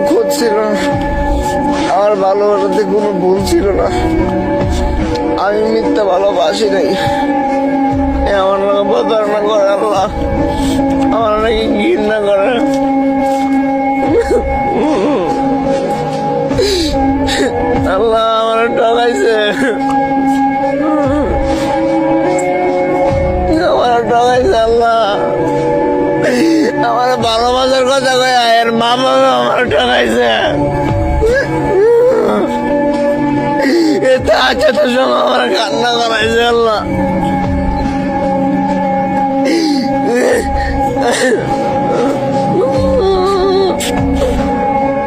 খোঁজ ছিল না, আমার ভালোবাসাতে কোনো ভুল ছিল না। আমি মিথ্যা ভালোবাসি নাই। আমার নাকি প্রতারণা করে আল্লাহ, আমার নাকি ঘৃণা করে। আল্লাহ আমার ঠকাইছে, আমার ঠকাইছে আল্লাহ। আমার ভালোবাসার কথা কয়ে এর মা বাবা আমার ঠকাইছে। এটা আছে তো সব আমার কান্না করাইছে আল্লাহ।